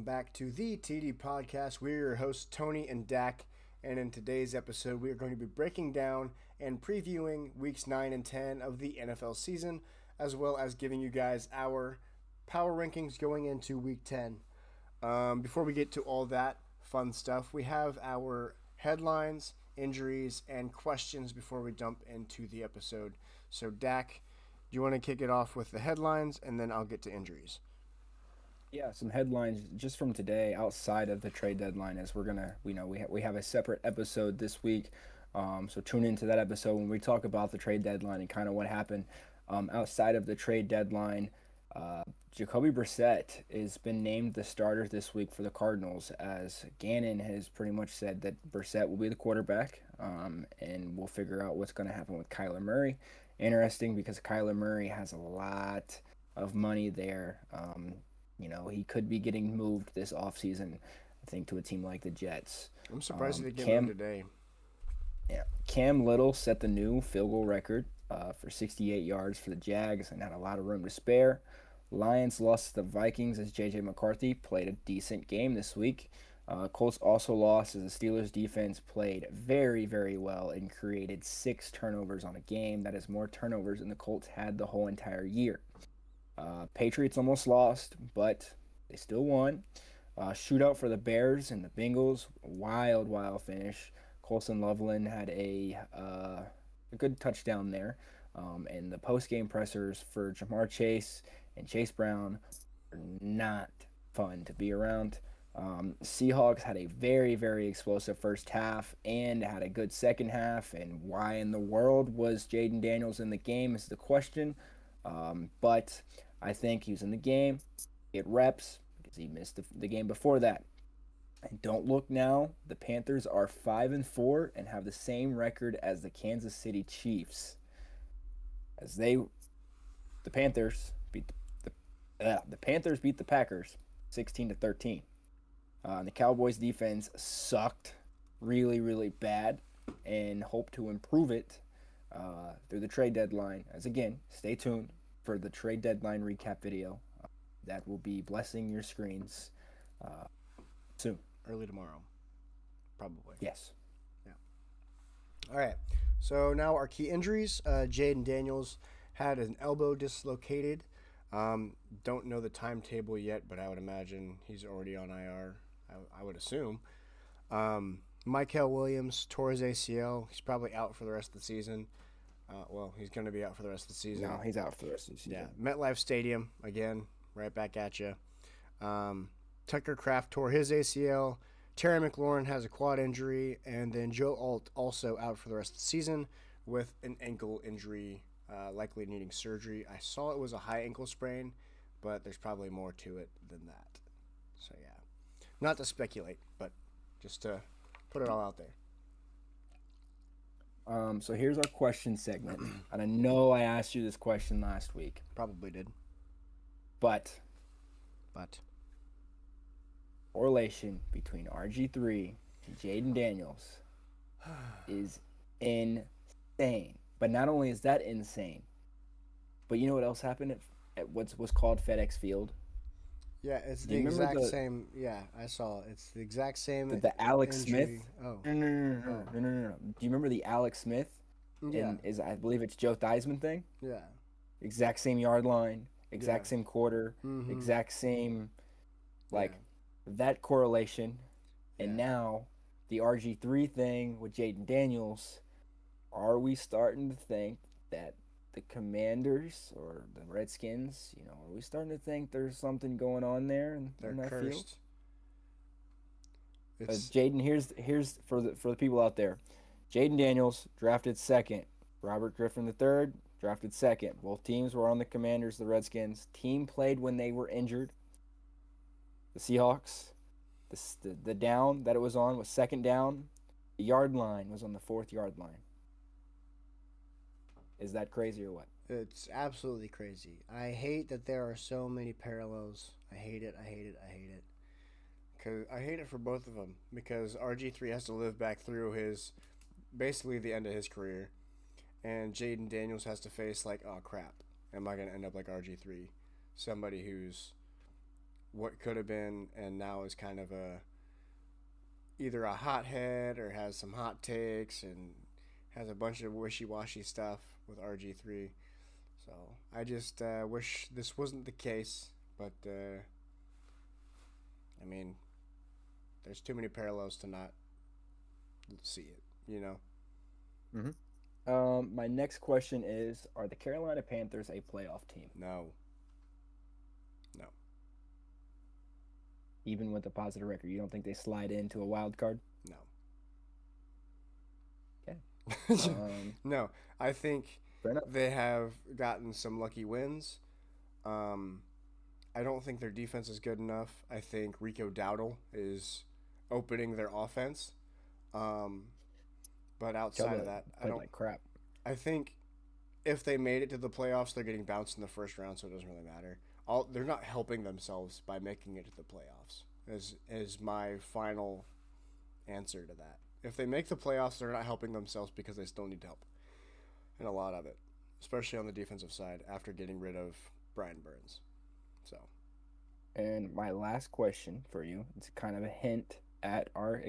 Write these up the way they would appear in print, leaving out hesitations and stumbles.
welcome back to the TD Podcast. We're your hosts, Tony and Dak, and in today's episode, we are going to be breaking down and previewing weeks 9 and 10 of the NFL season, as well as giving you guys our power rankings going into week 10. Before we get to all that fun stuff, we have our headlines, injuries, and questions before we jump into the episode. So, Dak, do you want to kick it off with the headlines, and then I'll get to injuries? Yeah, some headlines just from today outside of the trade deadline as we're gonna, we have a separate episode this week. So tune into that episode when we talk about the trade deadline and kind of what happened outside of the trade deadline. Jacoby Brissett has been named the starter this week for the Cardinals, as Gannon has pretty much said that Brissett will be the quarterback, and we'll figure out what's going to happen with Kyler Murray. Interesting because Kyler Murray has a lot of money there. He could be getting moved this offseason, I think, to a team like the Jets. I'm surprised he didn't get moved today. Yeah, Cam Little set the new field goal record for 68 yards for the Jags and had a lot of room to spare. Lions lost to the Vikings as J.J. McCarthy played a decent game this week. Colts also lost as the Steelers' defense played very, very well and created 6 turnovers on a game. That is more turnovers than the Colts had the whole entire year. Patriots almost lost, but they still won. Shootout for the Bears and the Bengals. Wild finish. Colson Loveland had a good touchdown there. And the post-game pressers for Jamar Chase and Chase Brown are not fun to be around. Seahawks had a very, very explosive first half and had a good second half. And why in the world was Jaden Daniels in the game is the question. But I think he was in the game, get reps, because he missed the game before that. And don't look now, the Panthers are 5-4 and have the same record as the Kansas City Chiefs. As the Panthers beat the Packers 16-13. And the Cowboys defense sucked really, really bad and hope to improve it through the trade deadline. As again, stay tuned for the trade deadline recap video that will be blessing your screens soon. Early tomorrow, probably. Yes. Yeah. All right. So now our key injuries. Jaden Daniels had an elbow dislocated. Don't know the timetable yet, but I would imagine he's already on IR. I would assume. Michael Williams tore his ACL. He's probably out for the rest of the season. He's going to be out for the rest of the season. No, he's out for the rest of the season. Yeah, MetLife Stadium, again, right back at you. Tucker Kraft tore his ACL. Terry McLaurin has a quad injury. And then Joe Alt also out for the rest of the season with an ankle injury, likely needing surgery. I saw it was a high ankle sprain, but there's probably more to it than that. So, yeah. Not to speculate, but just to put it all out there. So here's our question segment. And I know I asked you this question last week. Probably did. But correlation between RG3 and Jaden Daniels is insane. But not only is that insane, but you know what else happened at what's called FedEx Field? Yeah, it's the exact same. Yeah, I saw it. It's the exact same. The Alex injury. Smith. Oh. No. Do you remember the Alex Smith? Yeah. I believe it's Joe Theismann thing? Yeah. Exact same yard line, exact same quarter, exact same, that correlation. And now the RG3 thing with Jaden Daniels, are we starting to think that the Commanders or the Redskins, are we starting to think there's something going on there in that field? Jaden, here's for the people out there. Jaden Daniels drafted second. Robert Griffin III drafted second. Both teams were on the Commanders, the Redskins. Team played when they were injured. The Seahawks, the down that it was on was second down. The yard line was on the 4th yard line. Is that crazy or what? It's absolutely crazy. I hate that there are so many parallels. I hate it. Cause I hate it for both of them because RG3 has to live back through basically the end of his career, and Jaden Daniels has to face oh crap, am I going to end up like RG3? Somebody who's what could have been and now is kind of a either a hothead or has some hot takes and has a bunch of wishy-washy stuff with RG3. So I just wish this wasn't the case, but I mean, there's too many parallels to not see it. You know? My next question is: Are the Carolina Panthers a playoff team, No, no, even with a positive record? You don't think they slide into a wild card? no, Okay. no. I think Fair enough. they have gotten some lucky wins. Um, I don't think their defense is good enough. I think Rico Dowdle is opening their offense. Um, but outside of Chuba that, I played don't. like crap. I think if they made it to the playoffs, they're getting bounced in the first round, so it doesn't really matter. They're not helping themselves by making it to the playoffs. Is my final answer to that. If they make the playoffs, they're not helping themselves because they still need help, and a lot of it, especially on the defensive side after getting rid of Brian Burns. So And my last question for you, it's kind of a hint at our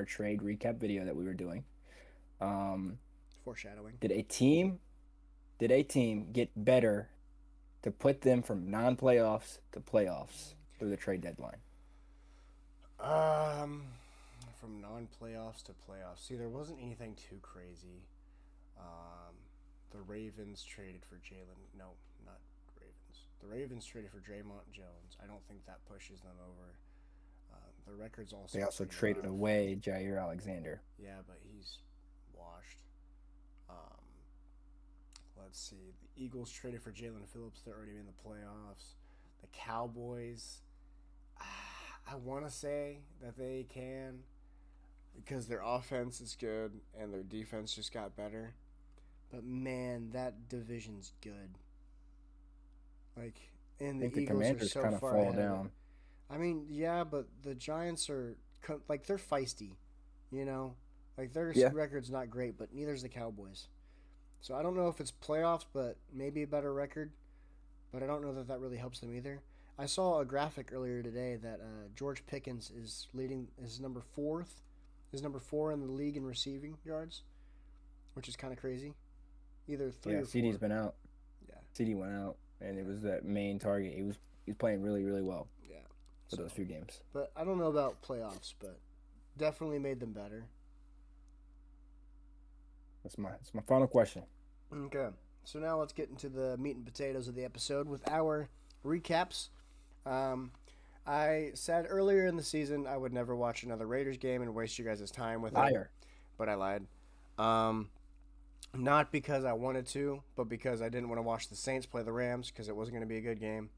trade recap video that we were doing. Um, foreshadowing. did a team did a team get better to put them from non-playoffs to playoffs through the trade deadline? Um, from non-playoffs to playoffs. See, there wasn't anything too crazy. Um, the Ravens traded for Jalen. No, not Ravens. The Ravens traded for Draymond Jones. I don't think that pushes them over. The record's also They also pretty traded rough. away Jair Alexander. Yeah, but he's washed. Um, let's see. The Eagles traded for Jalen Phillips. They're already in the playoffs. The Cowboys. I want to say that they can because their offense is good and their defense just got better. But man, that division's good. Like, and I the think the Eagles are Commanders so kind of far fall ahead of it. down. I mean, yeah, but the Giants are like they're feisty, you know. Like their Yeah. record's not great, but neither's the Cowboys. So I don't know if it's playoffs, but maybe a better record. But I don't know that that really helps them either. I saw a graphic earlier today that George Pickens is number four in the league in receiving yards, which is kind of crazy. Either three Yeah, or CD's four. been out. Yeah, CD went out, and it was that main target. He was playing really really well yeah. for So, those few games. but I don't know about playoffs, but definitely made them better. That's my final question. Okay, so now let's get into the meat and potatoes of the episode with our recaps. Um, I said earlier in the season I would never watch another Raiders game and waste you guys' time with it, Liar. but I lied. Um, Not because I wanted to, but because I didn't want to watch the Saints play the Rams because it wasn't going to be a good game,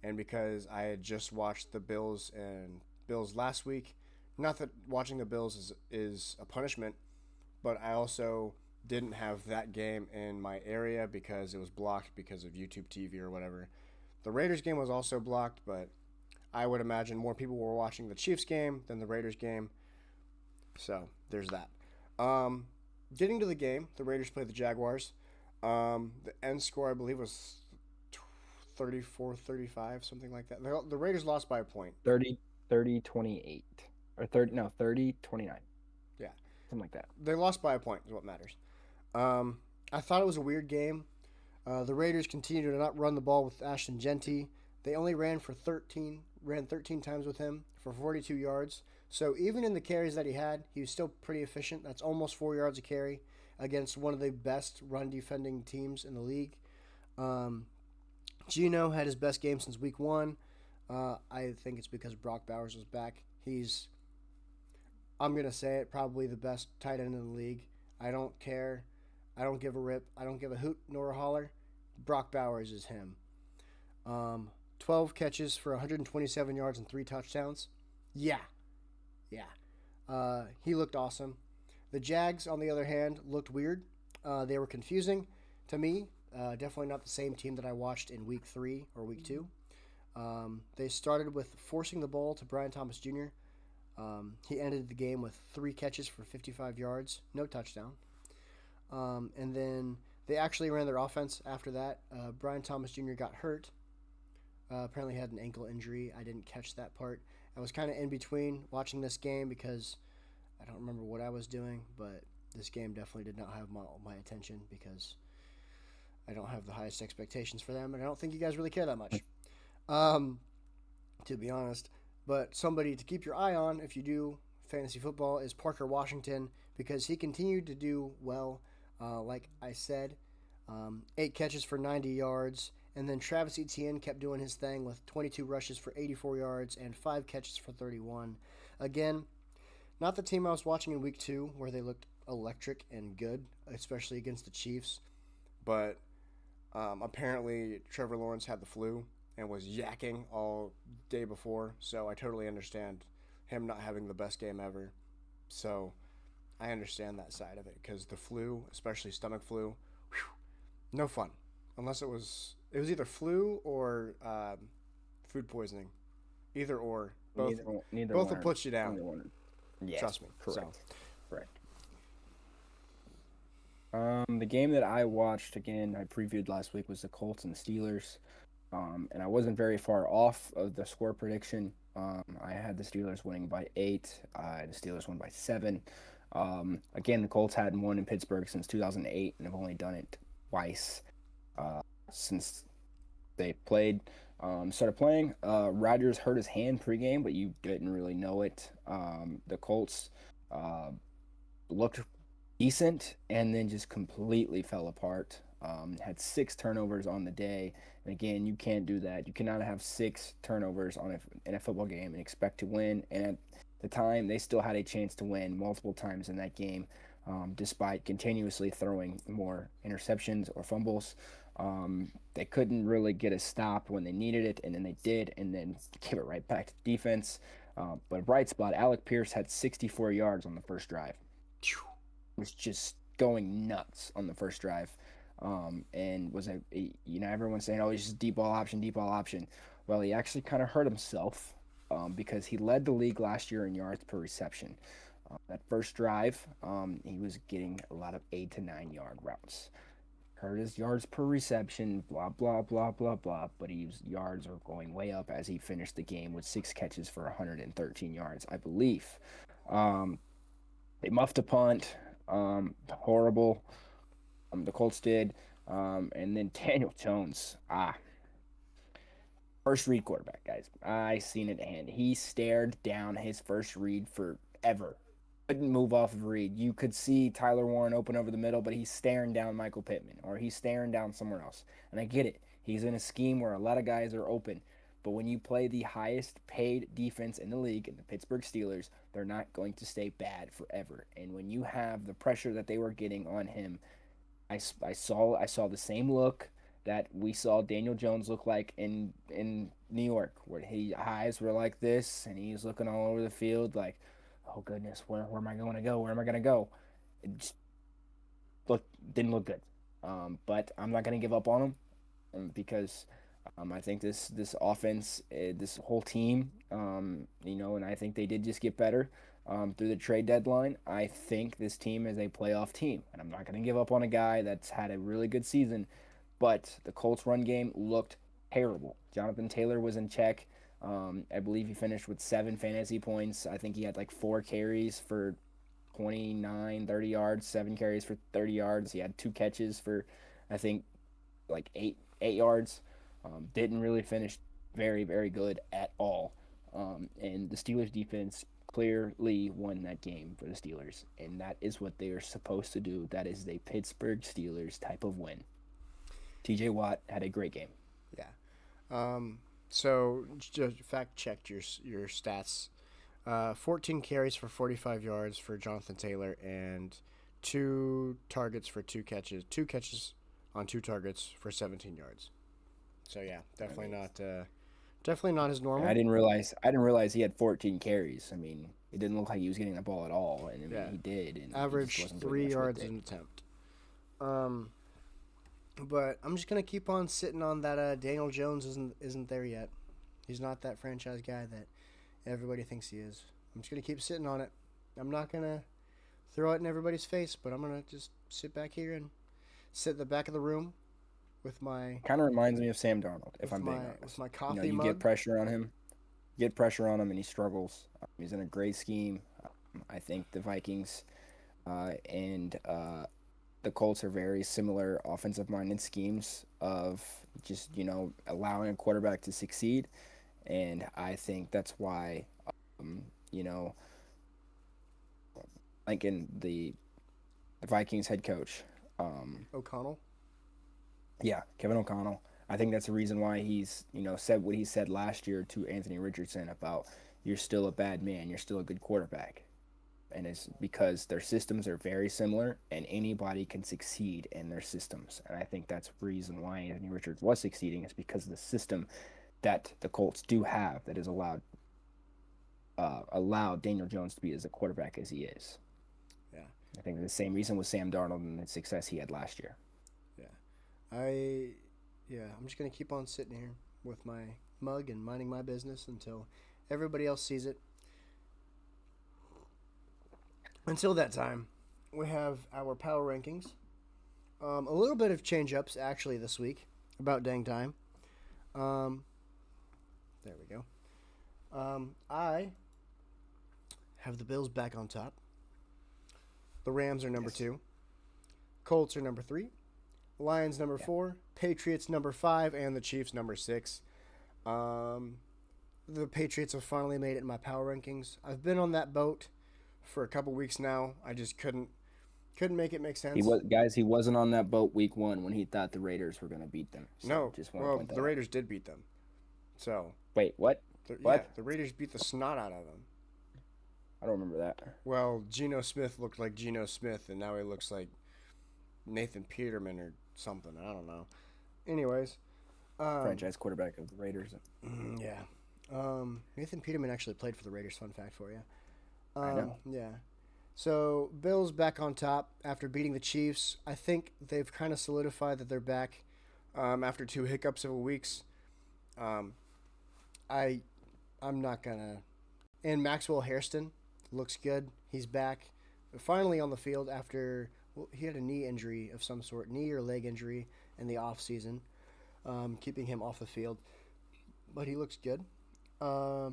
and because I had just watched the Bills last week. Not that watching the Bills is a punishment, but I also didn't have that game in my area because it was blocked because of YouTube TV or whatever. The Raiders game was also blocked, but I would imagine more people were watching the Chiefs game than the Raiders game. So there's that. Um, Getting to the game, the Raiders played the Jaguars. The end score, I believe, was 34-35, something like that. The Raiders lost by a point. 30-28 or 30 no 30-29, Yeah, something like that. they lost by a point is what matters. Um, I thought it was a weird game. The Raiders continued to not run the ball with Ashton Genty. They only ran 13 times with him for 42 yards. So even in the carries that he had, he was still pretty efficient. That's almost 4 yards a carry against one of the best run defending teams in the league. Um, Gino had his best game since week one. I think it's because Brock Bowers was back. I'm going to say it, probably the best tight end in the league. I don't care. I don't give a rip. I don't give a hoot nor a holler. Brock Bowers is him. 12 catches for 127 yards and 3 touchdowns. Yeah. He looked awesome. The Jags, on the other hand, looked weird. They were confusing to me. Definitely not the same team that I watched in week 3 or week 2. They started with forcing the ball to Brian Thomas Jr. He ended the game with 3 catches for 55 yards, no touchdown. And then they actually ran their offense after that. Brian Thomas Jr. got hurt. Apparently had an ankle injury. I didn't catch that part. I was kind of in between watching this game because I don't remember what I was doing, but this game definitely did not have my attention because I don't have the highest expectations for them, and I don't think you guys really care that much, um, to be honest. But somebody to keep your eye on if you do fantasy football is Parker Washington because he continued to do well. Like I said, 8 catches for 90 yards. And then Travis Etienne kept doing his thing with 22 rushes for 84 yards and 5 catches for 31. Again, not the team I was watching in week 2 where they looked electric and good, especially against the Chiefs. But apparently Trevor Lawrence had the flu and was yakking all day before, so I totally understand him not having the best game ever. So I understand that side of it because the flu, especially stomach flu, whew, no fun. Unless it was either flu or food poisoning, either or both Neither both one. will put you down. Neither one. Yes, Trust me. correct. So Correct. The game that I watched again, I previewed last week was the Colts and Steelers, and I wasn't very far off of the score prediction. I had the Steelers winning by 8. The Steelers won by 7. Again, the Colts hadn't won in Pittsburgh since 2008, and have only done it twice since they started playing. Rodgers hurt his hand pregame, but you didn't really know it. The Colts uh, looked decent and then just completely fell apart. Had 6 turnovers on the day. And again, you can't do that. You cannot have 6 turnovers in a football game and expect to win. And at the time, they still had a chance to win multiple times in that game, despite continuously throwing more interceptions or fumbles. They couldn't really get a stop when they needed it, and then they did, and then give it right back to defense. But a bright spot, Alec Pierce had 64 yards on the first drive. Was just going nuts on the first drive, and was everyone's saying, oh, he's just deep ball option, deep ball option. Well, he actually kind of hurt himself because he led the league last year in yards per reception. That first drive, he was getting a lot of 8 to 9 yard routes. Hurt his yards per reception, blah blah blah blah blah. But his yards are going way up as he finished the game with 6 catches for 113 yards, I believe. They muffed a punt. Horrible. The Colts did. And then Daniel Jones. First read quarterback, guys. I seen it and he stared down his first read forever. Couldn't move off of read. You could see Tyler Warren open over the middle, but he's staring down Michael Pittman or he's staring down somewhere else. And I get it. He's in a scheme where a lot of guys are open. But when you play the highest paid defense in the league, in the Pittsburgh Steelers, they're not going to stay bad forever. And when you have the pressure that they were getting on him, I saw the same look that we saw Daniel Jones look like in New York, where his eyes were like this, and he's looking all over the field like, oh goodness, where am I going to go? Where am I going to go? It just didn't look good. But I'm not going to give up on him because I think this offense, this whole team, and I think they did just get better through the trade deadline. I think this team is a playoff team, and I'm not going to give up on a guy that's had a really good season. But the Colts run game looked terrible. Jonathan Taylor was in check. I believe he finished with 7 fantasy points. I think he had like 4 carries for 29, 30 yards, 7 carries for 30 yards. He had 2 catches for, I think, like 8 yards. Didn't really finish very, very good at all. And the Steelers defense clearly won that game for the Steelers. And that is what they are supposed to do. That is a Pittsburgh Steelers type of win. TJ Watt had a great game. Yeah. So just fact checked your stats. 14 carries for 45 yards for Jonathan Taylor and 2 targets for 2 catches. 2 catches on 2 targets for 17 yards. So yeah, definitely not as normal. I didn't realize he had 14 carries. I mean, it didn't look like he was getting the ball at all, and he did. And average 3 yards an attempt. But I'm just gonna keep on sitting on that. Daniel Jones isn't there yet. He's not that franchise guy that everybody thinks he is. I'm just gonna keep sitting on it. I'm not gonna throw it in everybody's face, but I'm gonna just sit back here and sit in the back of the room with my Kind of reminds me of Sam Darnold, if with I'm being my with honest. my You know, coffee you mug. get pressure on him, and he struggles. He's in a great scheme. I think the Vikings and the Colts are very similar offensive-minded schemes of just allowing a quarterback to succeed, and I think that's why um, you know like in the Vikings head coach. O'Connell. Yeah, Kevin O'Connell. I think that's the reason why he's, said what he said last year to Anthony Richardson about you're still a bad man, you're still a good quarterback. And it's because their systems are very similar and anybody can succeed in their systems. And I think that's the reason why Anthony Richards was succeeding is because of the system that the Colts do have that has allowed Daniel Jones to be as a quarterback as he is. Yeah, I think the same reason with Sam Darnold and the success he had last year. yeah. I'm just gonna keep on sitting here with my mug and minding my business until everybody else sees it. Until that time, we have our power rankings. A little bit of change ups actually this week. About dang time. Um, there we go. I have the Bills back on top. The Rams are number Yes. 2. Colts are number 3. Lions number Yeah. 4. Patriots number 5. And the Chiefs number 6. Um, the Patriots have finally made it in my power rankings. I've been on that boat for a couple weeks now. I just couldn't make it make sense. He wasn't on that boat week 1 when he thought the Raiders were going to beat them. So No, just want to well, point that the out. Raiders did beat them. So, Wait, what? yeah, What? the Raiders beat the snot out of them. I don't remember that. Well, Geno Smith looked like Geno Smith, and now he looks like Nathan Peterman or something. I don't know. Anyways, Franchise quarterback of the Raiders. yeah. Nathan Peterman actually played for the Raiders. Fun fact for you. I know. Yeah. So Bills back on top after beating the Chiefs. I think they've kind of solidified that they're back after 2 hiccups of weeks. Um, I I'm not gonna. And Maxwell Hairston looks good. He's back, finally on the field after he had a knee injury of some sort, knee or leg injury in the off season, keeping him off the field. But he looks good.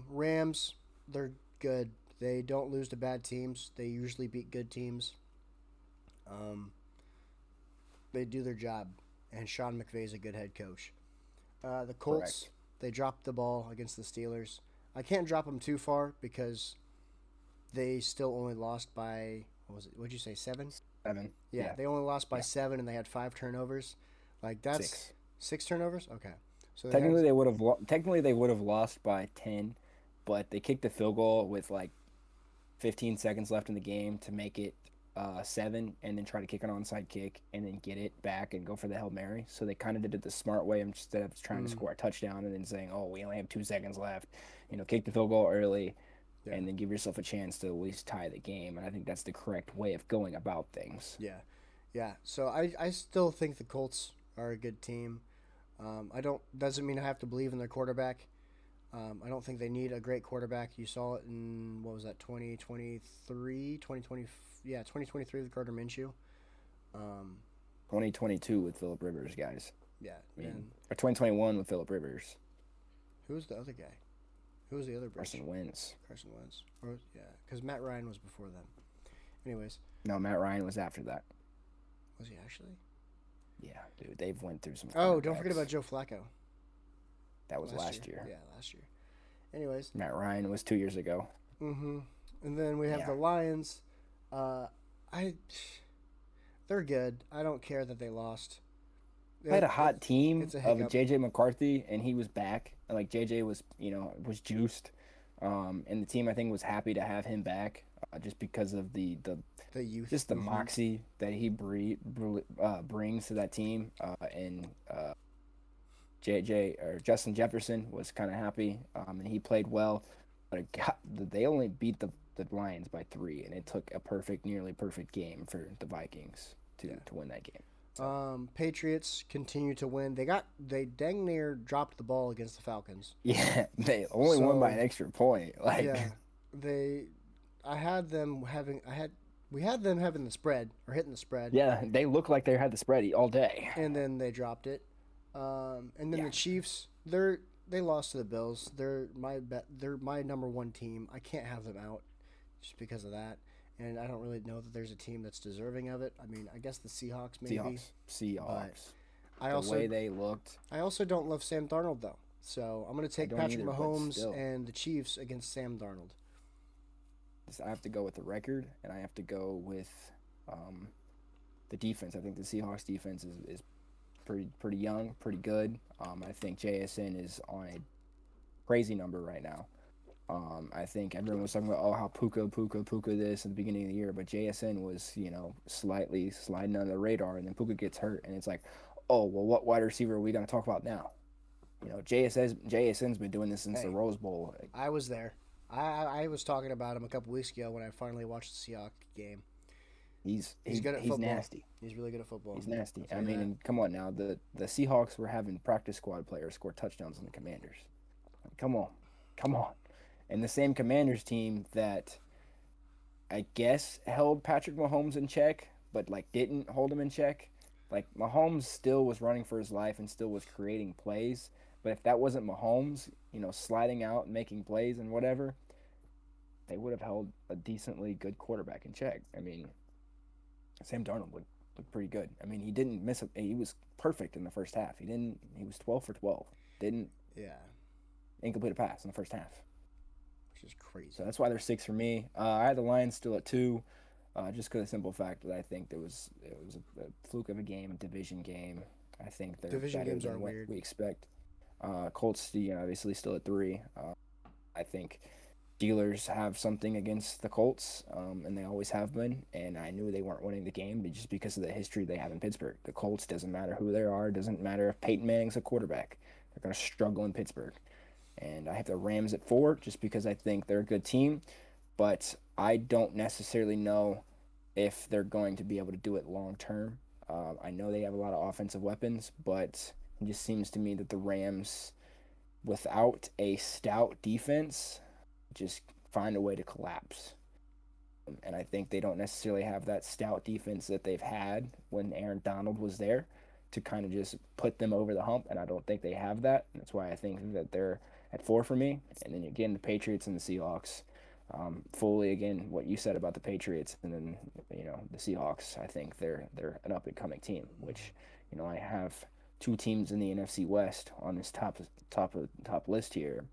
Rams, they're good. They don't lose to bad teams. They usually beat good teams. Um, they do their job, and Sean McVay is a good head coach. The Colts, Correct. they dropped the ball against the Steelers. I can't drop them too far because they still only lost by what was it? What'd you say? 7? 7. Yeah, Yeah. they only lost by Yeah. 7, and they had 5 turnovers. Like that's 6. 6 turnovers. Okay, so they Technically had they would have lost by 10, but they kicked the field goal with like 15 seconds left in the game to make it 7, and then try to kick an onside kick and then get it back and go for the Hail Mary. So they kind of did it the smart way instead of trying to score a touchdown and then saying, "Oh, we only have 2 seconds left." Kick the field goal early yeah, and then give yourself a chance to at least tie the game. And I think that's the correct way of going about things. yeah, yeah. So I still think the Colts are a good team. I don't doesn't mean I have to believe in their quarterback. I don't think they need a great quarterback. You saw it in what was that 2023, 2020 yeah 2023 with Gardner Minshew. Um, 2022 with Philip Rivers, guys. yeah, I mean, and or 2021 with Philip Rivers. who's the other guy? Who was the other bridge? Carson Wentz. Carson Wentz. Or yeah, because Matt Ryan was before them. Anyways, No, Matt Ryan was after that. was he actually? Yeah, dude, they've went through some. Oh, don't forget quarterbacks. about Joe Flacco. That was last year. Yeah, last year. Anyways, Matt Ryan was 2 years ago. and then we have Yeah. the Lions. I, they're good. I don't care that they lost. They had a hot team it's a of hiccup. JJ McCarthy, and he was back. Like JJ was, was juiced, and the team I think was happy to have him back, just because of the The youth. just the moxie that he brings to that team, and JJ or Justin Jefferson was kind of happy, and he played well, but they only beat the Lions by 3, and it took a nearly perfect game for the Vikings to win that game. Patriots continue to win. They dang near dropped the ball against the Falcons. Yeah, they only won by an extra point. Like, Yeah, they. We had them having the spread or hitting the spread. yeah, they look like they had the spread all day. And then they dropped it. And then Yeah, the Chiefs, they lost to the Bills. They're my number one team. I can't have them out just because of that. And I don't really know that there's a team that's deserving of it. I mean, I guess the Seahawks maybe, Seahawks. but Seahawks. I The also way they looked, I also don't love Sam Darnold though. So I'm going to I take don't Patrick either. But Mahomes still, and the Chiefs against Sam Darnold. I have to go with the record, and I have to go with um, the defense. I think the Seahawks defense is pretty young, pretty good. I think JSN is on a crazy number right now. I think everyone was talking about, oh, how Puka this at the beginning of the year, but JSN was, slightly sliding under the radar, and then Puka gets hurt, and it's like, oh, well, what wide receiver are we going to talk about now? JSN's been doing this since the Hey, Rose Bowl. I was there. I was talking about him a couple weeks ago when I finally watched the Seahawks game. He's He's good at he's football. nasty. He's really good at football. He's nasty. I'll tell I you mean, that. and come on now, the Seahawks were having practice squad players score touchdowns on the Commanders. Come on, come on, and the same Commanders team that I guess held Patrick Mahomes in check, but like didn't hold him in check. Like Mahomes still was running for his life and still was creating plays. But if that wasn't Mahomes, sliding out and making plays and whatever, they would have held a decently good quarterback in check. I mean, Sam Darnold looked pretty good. I mean, he didn't miss a. He was perfect in the first half. He didn't. He was 12 for 12. Didn't Yeah, incomplete a pass in the first half. which is crazy. So that's why they're 6 for me. I had the Lions still at 2, just because of the simple fact that I think it was a fluke of a game, a division game. I think they're Division better games are than what weird. we expect. Colts, obviously still at 3. I think Steelers have something against the Colts, and they always have been. And I knew they weren't winning the game, but just because of the history they have in Pittsburgh. The Colts, doesn't matter who they are, doesn't matter if Peyton Manning's a quarterback. They're going to struggle in Pittsburgh. And I have the Rams at 4 just because I think they're a good team, but I don't necessarily know if they're going to be able to do it long term. I know they have a lot of offensive weapons, but it just seems to me that the Rams, without a stout defense, just find a way to collapse. And I think they don't necessarily have that stout defense that they've had when Aaron Donald was there to kind of just put them over the hump. And I don't think they have that. And that's why I think that they're at 4 for me. And then again, the Patriots and the Seahawks. Fully again, what you said about the Patriots and then the Seahawks. I think they're an up and coming team. Which I have 2 teams in the NFC West on this top list here.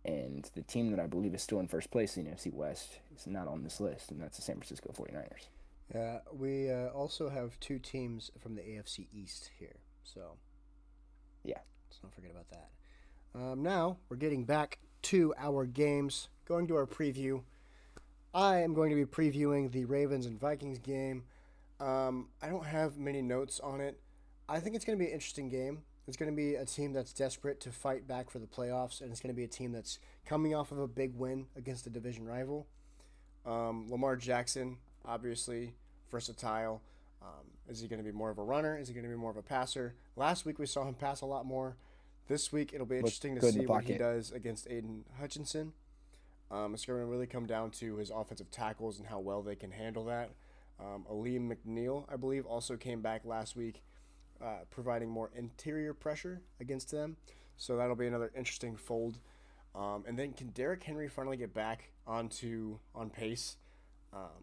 And the team that I believe is still in first place in the NFC West is not on this list, and that's the San Francisco 49ers. Yeah, we also have 2 teams from the AFC East here, so Yeah. let's not forget about that. Now we're getting back to our games. Going to our preview. I am going to be previewing the Ravens and Vikings game. I don't have many notes on it. I think it's going to be an interesting game. It's going to be a team that's desperate to fight back for the playoffs, and it's going to be a team that's coming off of a big win against a division rival. Lamar Jackson, obviously versatile. Is he going to be more of a runner? Is he going to be more of a passer? Last week we saw him pass a lot more. This week it'll be Looked interesting to good in see the what he pocket. does against Aiden Hutchinson. It's going to really come down to his offensive tackles and how well they can handle that. Aleem McNeil, I believe, also came back last week, providing more interior pressure against them. So that'll be another interesting fold. And then can Derrick Henry finally get back on pace?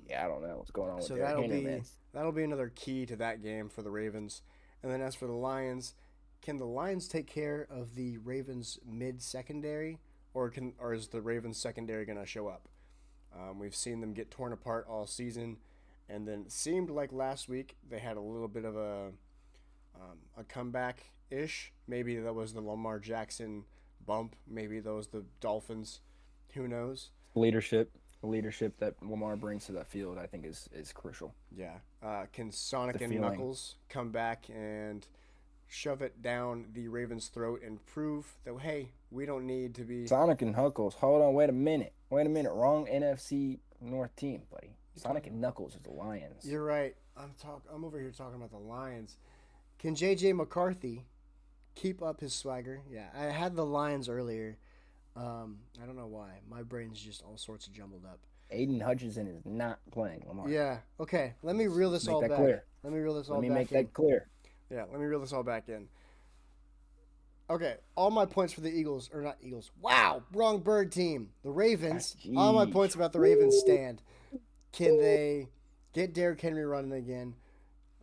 Yeah, I don't know what's going on with So Derrick Henry, man. that'll be another key to that game for the Ravens. And then as for the Lions, can the Lions take care of the Ravens mid secondary, or is the Ravens secondary going to show up? We've seen them get torn apart all season, and then it seemed like last week they had a little bit of a comeback ish. Maybe that was the Lamar Jackson bump. Maybe that was the Dolphins. Who knows? Leadership that Lamar brings to that field, I think, is crucial. Yeah. Can Sonic The and feeling. Knuckles come back and shove it down the Ravens' throat and prove that, hey, we don't need to be. Sonic and Knuckles. Hold on, wait a minute. Wrong NFC North team, buddy. Sonic and Knuckles is the Lions. You're right. I'm over here talking about the Lions. Can J.J. McCarthy keep up his swagger? Yeah, I had the Lions earlier. I don't know why. My brain's just all sorts of jumbled up. Aiden Hutchinson is not playing Lamar. Yeah. Okay. Let me reel this Make all that back. clear. Let me reel this all Let me back make in. that clear. Yeah. Let me reel this all back in. Okay, all my points for the Eagles, or not Eagles. Wow, wrong bird team. The Ravens. All my Jeez. points about the Ravens Woo. stand. Can they get Derrick Henry running again?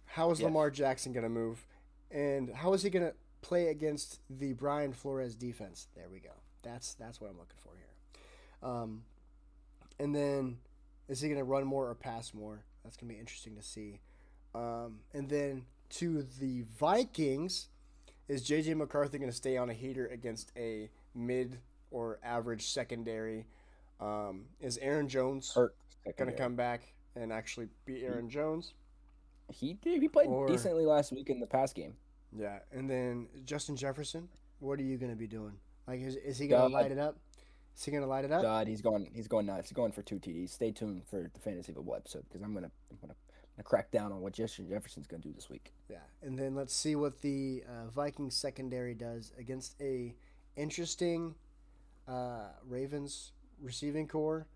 How is Yes. Lamar Jackson going to move? And how is he going to play against the Brian Flores defense? There we go. That's what I'm looking for here. And then is he going to run more or pass more? That's going to be interesting to see. And then to the Vikings, is J.J. McCarthy going to stay on a heater against a mid or average secondary? Is Aaron Jones Hurt going to secondary. come back and actually beat He Aaron Jones? he did. He played Or decently last week in the pass game. yeah, and then Justin Jefferson, what are you going to be doing? Like, is he going to light God, it up? Is he going to light it up? God, he's going. He's going nuts. He's going for 2 TDs. Stay tuned for the fantasy football episode because I'm gonna crack down on what Justin Jefferson's gonna do this week. Yeah, and then let's see what the Vikings secondary does against a interesting Ravens receiving core.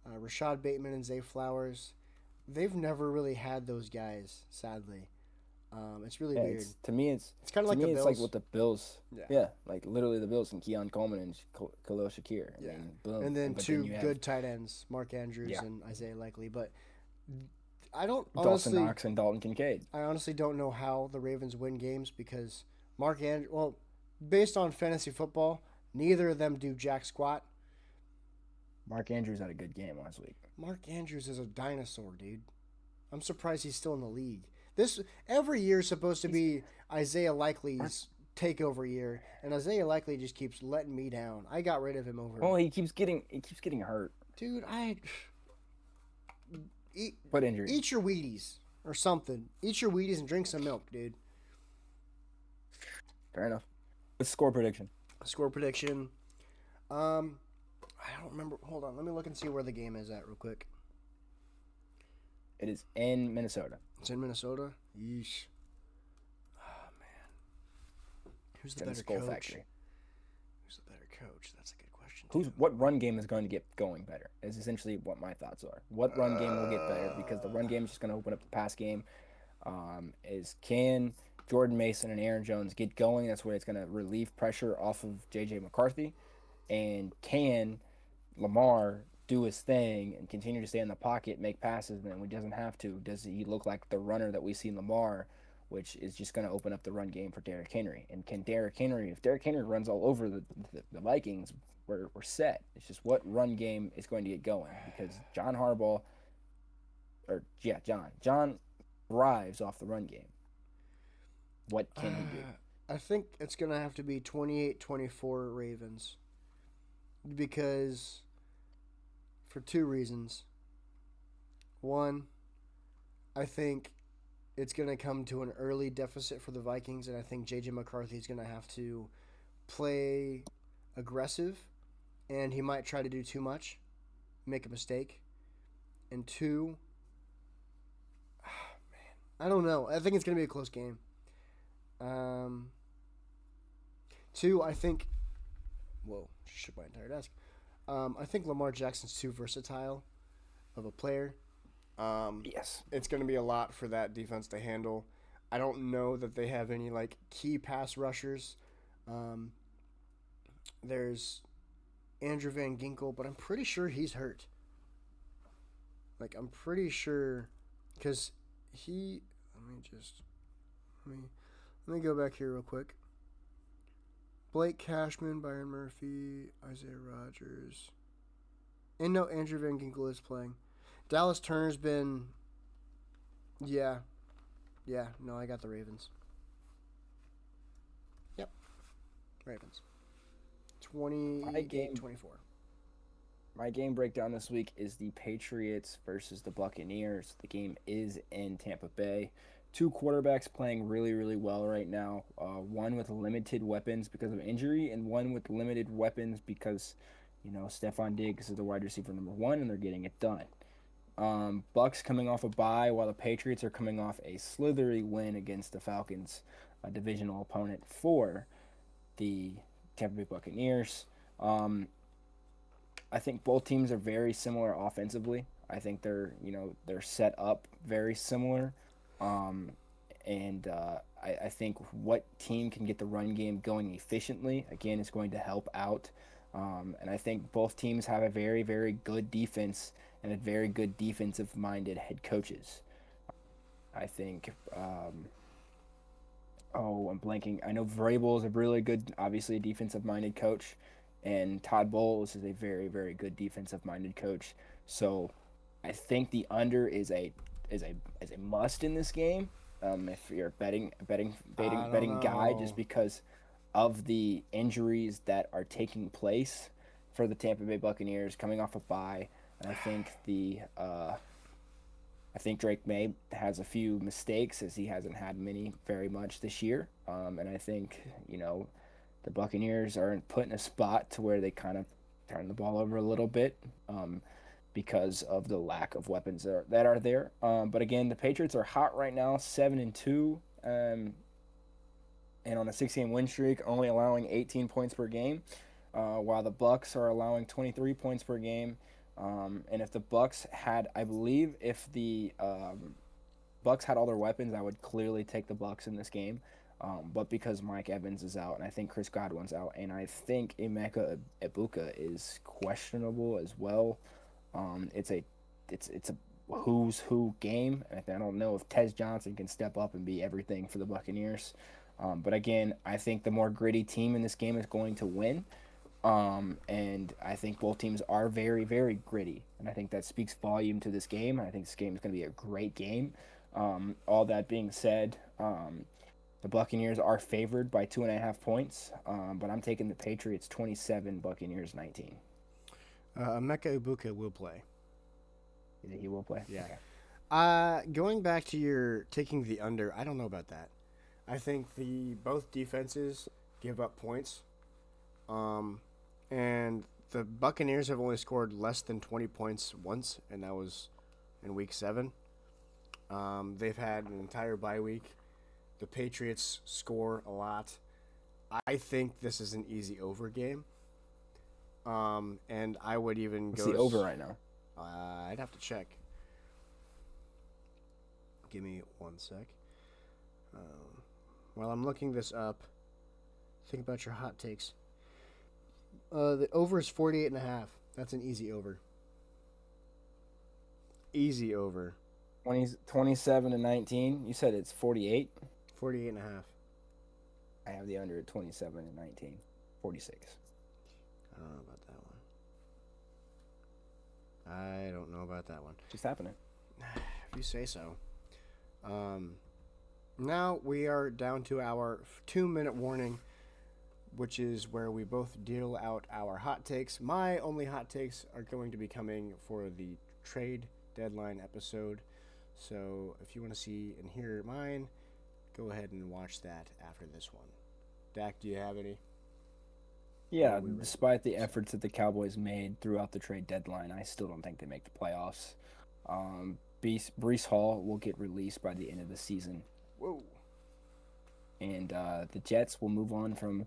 Rashad Bateman and Zay Flowers. They've never really had those guys, sadly. It's really Yeah, weird. it's to me. It's It's kind of to like the me. It's like Bills. what the Bills. Yeah, Yeah, like literally the Bills and Keon Coleman and Khalil Shakir. I yeah. mean, boom. And then But then two you have good tight ends, Mark Andrews yeah and Isaiah Likely. But I don't Dawson honestly, Knox and Dalton Kincaid. I honestly don't know how the Ravens win games because Mark Andrews. Well, based on fantasy football, neither of them do jack squat. Mark Andrews had a good game last week. Mark Andrews is a dinosaur, dude. I'm surprised he's still in the league. This every year is supposed to He's be Isaiah Mark. Likely's takeover year, and Isaiah Likely just keeps letting me down. I got rid of him over, Oh, he keeps getting hurt. dude. I eat What injury? eat your Wheaties or something. Eat your Wheaties and drink some milk, dude. Fair enough. Let's score prediction. Score prediction. Um, I don't remember. Hold on, let me look and see where the game is at real quick. It is in Minnesota. It's in Minnesota. Yeesh. Oh man, who's It's the in the better Skull coach? Factory. Who's the better coach? That's a good question Who's too. what run game is going to get going better? Is essentially what my thoughts are. What run game will get better because the run Uh, game is just going to open up the pass game. Is can Jordan Mason and Aaron Jones get going? That's where it's going to relieve pressure off of J.J. McCarthy, and can Lamar do his thing and continue to stay in the pocket, make passes, and when he doesn't have to, does he look like the runner that we see in Lamar, which is just going to open up the run game for Derrick Henry? And can Derrick Henry, if Derrick Henry runs all over the Vikings, we're set. It's just what run game is going to get going because John Harbaugh, or yeah, John thrives off the run game. What can he do? I think it's going to have to be 28-24 Ravens because for two reasons. One, I think it's going to come to an early deficit for the Vikings, and I think J.J. McCarthy is going to have to play aggressive, and he might try to do too much, make a mistake. And two, I don't know. I think it's going to be a close game. Um, Two, I think. Whoa, shook my entire desk. I think Lamar Jackson's too versatile of a player. Um, Yes. it's going to be a lot for that defense to handle. I don't know that they have any like key pass rushers. Um, there's Andrew Van Ginkel, but I'm pretty sure he's hurt. Like I'm pretty sure because he. Let me let me go back here real quick. Blake Cashman, Byron Murphy, Isaiah Rogers, and no, Andrew Van Ginkel is playing. Dallas Turner's been. Yeah, yeah. No, I got the Ravens. Yep, Ravens. My 28 game 24. My game breakdown this week is the Patriots versus the Buccaneers. The game is in Tampa Bay. Two quarterbacks playing really, really well right now. One with limited weapons because of injury, and one with limited weapons because, Stephon Diggs is the wide receiver number one, and they're getting it done. Bucks coming off a bye, while the Patriots are coming off a slithery win against the Falcons, a divisional opponent for the Tampa Bay Buccaneers. I think both teams are very similar offensively. I think they're set up very similar, um, And I think what team can get the run game going efficiently, again, is going to help out. And I think both teams have a very, very good defense and a very good defensive minded head coaches. I think I'm blanking. I know Vrabel is a really good, obviously a defensive minded coach, and Todd Bowles is a very, very good defensive minded coach. So I think the under is a must in this game. If you're a I don't betting guy, just know. because of the injuries that are taking place for the Tampa Bay Buccaneers coming off a bye, and I think Drake May has a few mistakes as he hasn't had many very much this year. And I think, the Buccaneers are put in a spot to where they kind of turn the ball over a little bit because of the lack of weapons that are there. But again, the Patriots are hot right now, 7-2, and on a 6-game win streak, only allowing 18 points per game, while the Bucks are allowing 23 points per game. And if the Bucks had, I believe, if the Bucks had all their weapons, I would clearly take the Bucks in this game. But because Mike Evans is out, and I think Chris Godwin's out, and I think Emeka Ibuka is questionable as well. It's a who's who game, and I don't know if Tez Johnson can step up and be everything for the Buccaneers. But again, I think the more gritty team in this game is going to win. And I think both teams are very, very gritty. And I think that speaks volume to this game. I think this game is going to be a great game. All that being said, the Buccaneers are favored by 2.5 points, but I'm taking the Patriots 27, Buccaneers 19. Emeka Ibuka will play. He will play? Yeah. Okay. Going back to your taking the under, I don't know about that. I think the both defenses give up points. And the Buccaneers have only scored less than 20 points once, and that was in week 7. They've had an entire bye week. The Patriots score a lot. I think this is an easy over game. And I would even What's go. the over right now? I'd have to check. Give me one sec. While I'm looking this up, think about your hot takes. The over is 48.5. That's an easy over. Easy over. 27-19. You said it's 48. 48.5. I have the under at 27-19. 46. I don't know about that one. I don't know about that one. Just happening. If you say so. Now we are down to our 2-minute warning, which is where we both deal out our hot takes. My only hot takes are going to be coming for the trade deadline episode. So if you want to see and hear mine, go ahead and watch that after this one. Dak, do you have any? Yeah, despite the efforts that the Cowboys made throughout the trade deadline, I still don't think they make the playoffs. Breece Hall will get released by the end of the season. Whoa. And the Jets will move on from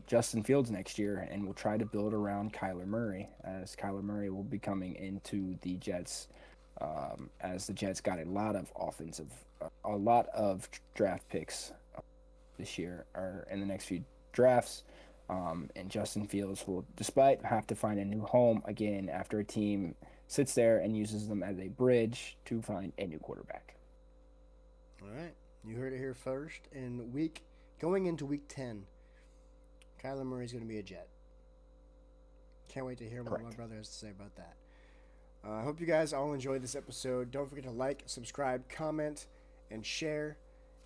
Justin Fields next year, and will try to build around Kyler Murray, as Kyler Murray will be coming into the Jets, as the Jets got a lot of draft picks this year, or in the next few drafts, and Justin Fields will, despite have to find a new home again after a team sits there and uses them as a bridge to find a new quarterback. All right. You heard it here first. Going into week 10, Kyler Murray's going to be a Jet. Can't wait to hear what my brother has to say about that. I hope you guys all enjoyed this episode. Don't forget to like, subscribe, comment, and share.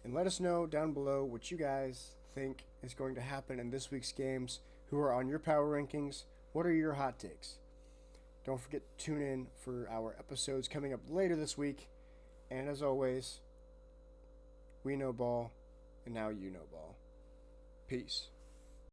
And let us know down below what you guys think is going to happen in this week's games. Who are on your power rankings? What are your hot takes? Don't forget to tune in for our episodes coming up later this week. And as always, we know ball, and now you know ball. Peace.